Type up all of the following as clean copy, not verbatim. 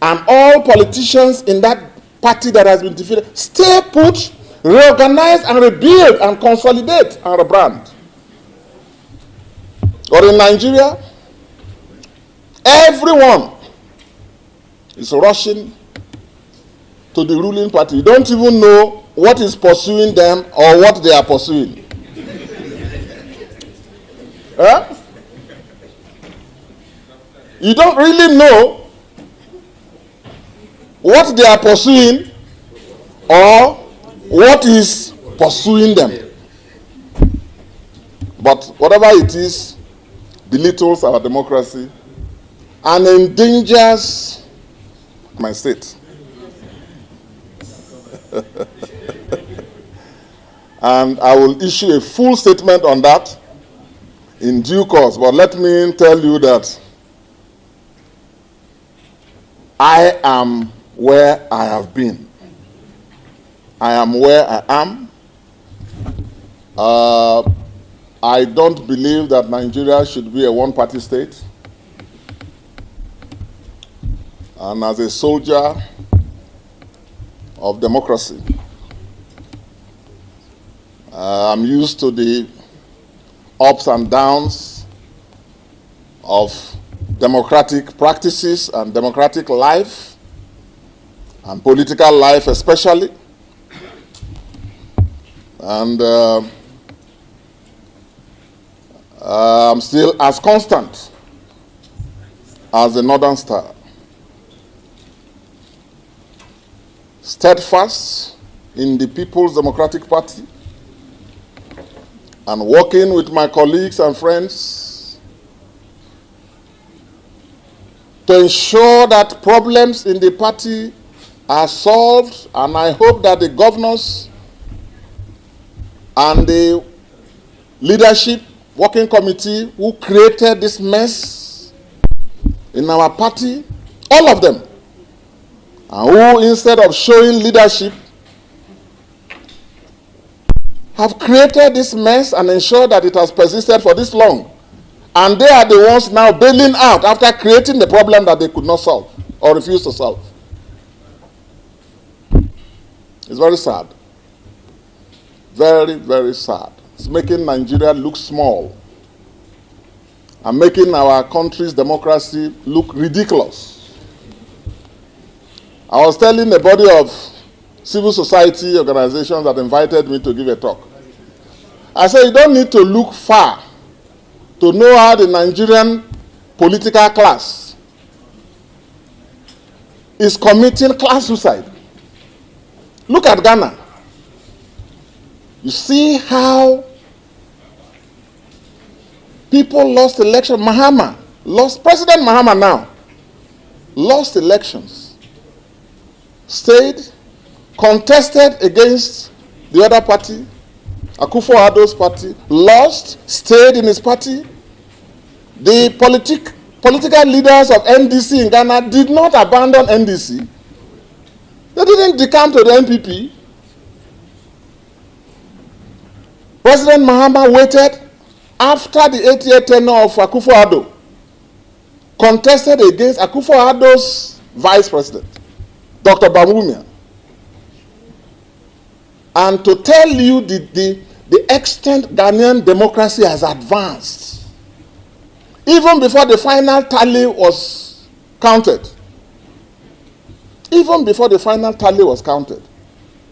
and all politicians in that party that has been defeated stay put, reorganize and rebuild and consolidate and rebrand. Or in Nigeria, everyone is rushing to the ruling party. You don't even know what is pursuing them or what they are pursuing. Huh? You don't really know what they are pursuing or what is pursuing them. But whatever it is, belittles our democracy and endangers my state. And I will issue a full statement on that in due course. But let me tell you that I am where I have been. I am where I am. I don't believe that Nigeria should be a one-party state. And as a soldier of democracy, I'm used to the ups and downs of democratic practices and democratic life, and political life especially. And I'm still as constant as the Northern Star. Steadfast in the People's Democratic Party and working with my colleagues and friends to ensure that problems in the party are solved, and I hope that the governors and the leadership working committee who created this mess in our party, all of them, and who, instead of showing leadership, have created this mess and ensured that it has persisted for this long. And they are the ones now bailing out after creating the problem that they could not solve or refuse to solve. It's very sad. Very, very sad. It's making Nigeria look small and making our country's democracy look ridiculous. I was telling a body of civil society organizations that invited me to give a talk. I said, you don't need to look far to know how the Nigerian political class is committing class suicide. Look at Ghana. You see how people lost election. President Mahama now lost elections. Stayed, contested against the other party, Akufo-Addo's party, lost, stayed in his party. The political leaders of NDC in Ghana did not abandon NDC. They didn't decamp to the NPP. President Mahama waited after the 8-year tenure of Akufo-Addo, contested against Akufo-Addo's vice president, Dr. Bawumia. And to tell you the extent Ghanaian democracy has advanced, even before the final tally was counted,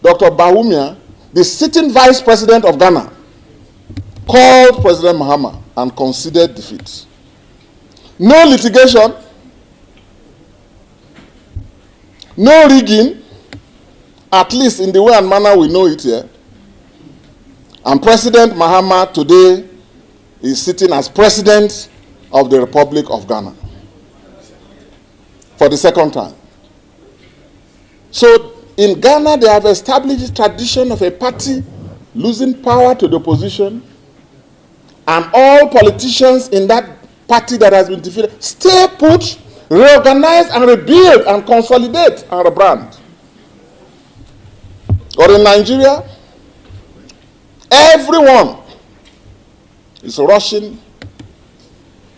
Dr. Bawumia, the sitting vice president of Ghana, called President Mahama and conceded defeat. No litigation, no rigging, at least in the way and manner we know it here. And President Mahama today is sitting as president of the Republic of Ghana for the second time. So in Ghana, they have established a tradition of a party losing power to the opposition, and all politicians in that party that has been defeated stay put, reorganize and rebuild and consolidate and rebrand. Or in Nigeria, everyone is rushing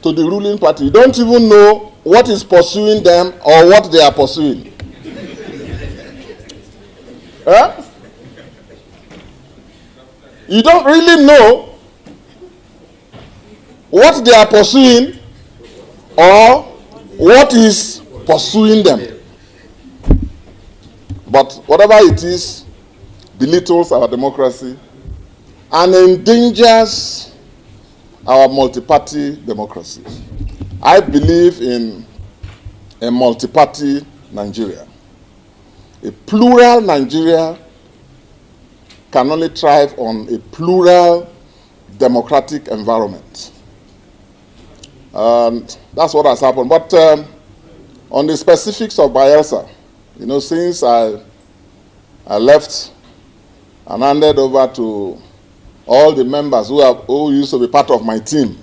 to the ruling party. You don't even know what is pursuing them or what they are pursuing. Huh? You don't really know what they are pursuing or what is pursuing them. But whatever it is, belittles our democracy and endangers our multi-party democracy. I believe in a multi-party Nigeria. A plural Nigeria can only thrive on a plural democratic environment. And that's what has happened. But on the specifics of Bayelsa, you know, since I left and handed over to all the members who used to be part of my team,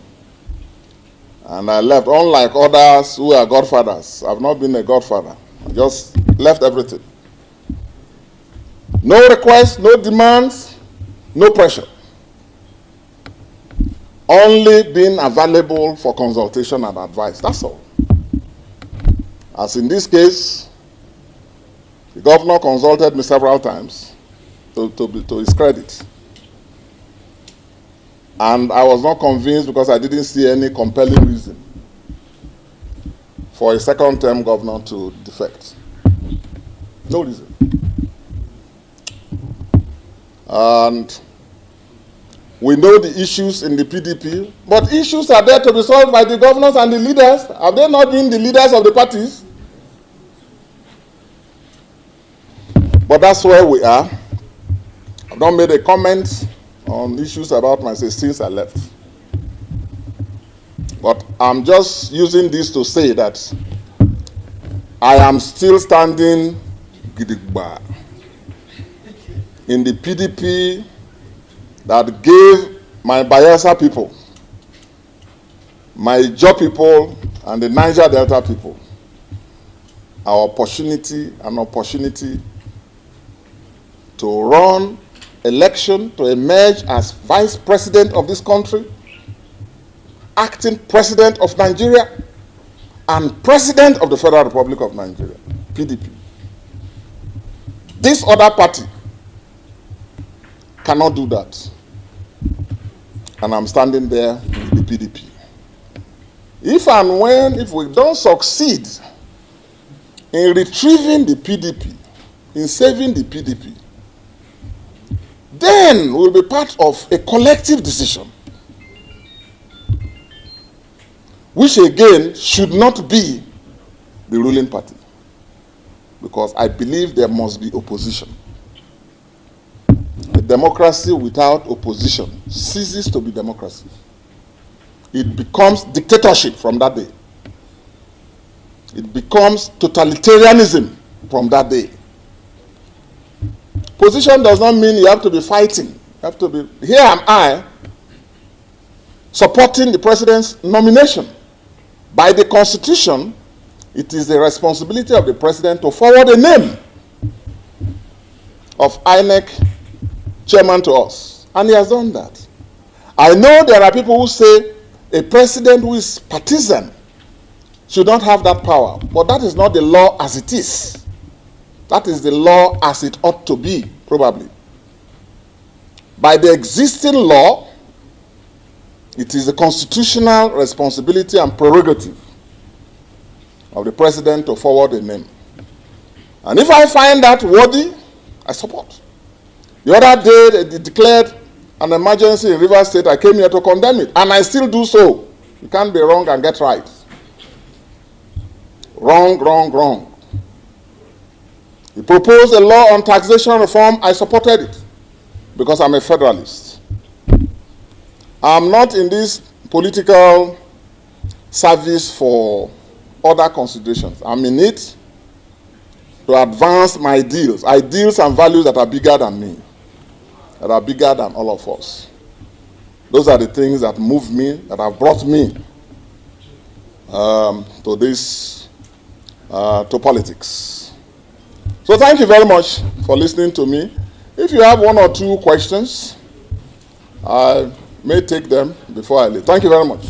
and I left, unlike others who are godfathers. I've not been a godfather. I just left everything. No requests, no demands, no pressure. Only being available for consultation and advice. That's all. As in this case, the governor consulted me several times to his credit. And I was not convinced because I didn't see any compelling reason for a second-term governor to defect. No reason. And we know the issues in the PDP, but issues are there to be solved by the governors and the leaders. Have they not been the leaders of the parties? But that's where we are. I've not made a comment on issues about myself since I left. But I'm just using this to say that I am still standing gidigba in the PDP that gave my Bayelsa people, my Jaw people, and the Niger Delta people our opportunity to run election to emerge as vice president of this country, acting president of Nigeria, and president of the Federal Republic of Nigeria, PDP. This other party cannot do that. And I'm standing there with the PDP. If we don't succeed in retrieving the PDP, in saving the PDP, then we'll be part of a collective decision, which again should not be the ruling party, because I believe there must be opposition. A democracy without opposition ceases to be democracy. It becomes dictatorship from that day. It becomes totalitarianism from that day. Position does not mean you have to be fighting. You have to be, here am I, supporting the president's nomination. By the Constitution, it is the responsibility of the president to forward a name of INEC chairman to us. And he has done that. I know there are people who say a president who is partisan should not have that power. But that is not the law as it is. That is the law as it ought to be, probably. By the existing law, it is the constitutional responsibility and prerogative of the president to forward a name. And if I find that worthy, I support. The other day, they declared an emergency in Rivers State. I came here to condemn it, and I still do so. You can't be wrong and get right. Wrong, wrong, wrong. He proposed a law on taxation reform. I supported it because I'm a federalist. I'm not in this political service for other considerations. I'm in it to advance my ideals and values that are bigger than me, that are bigger than all of us. Those are the things that move me, that have brought me to politics. So thank you very much for listening to me. If you have one or two questions, I may take them before I leave. Thank you very much.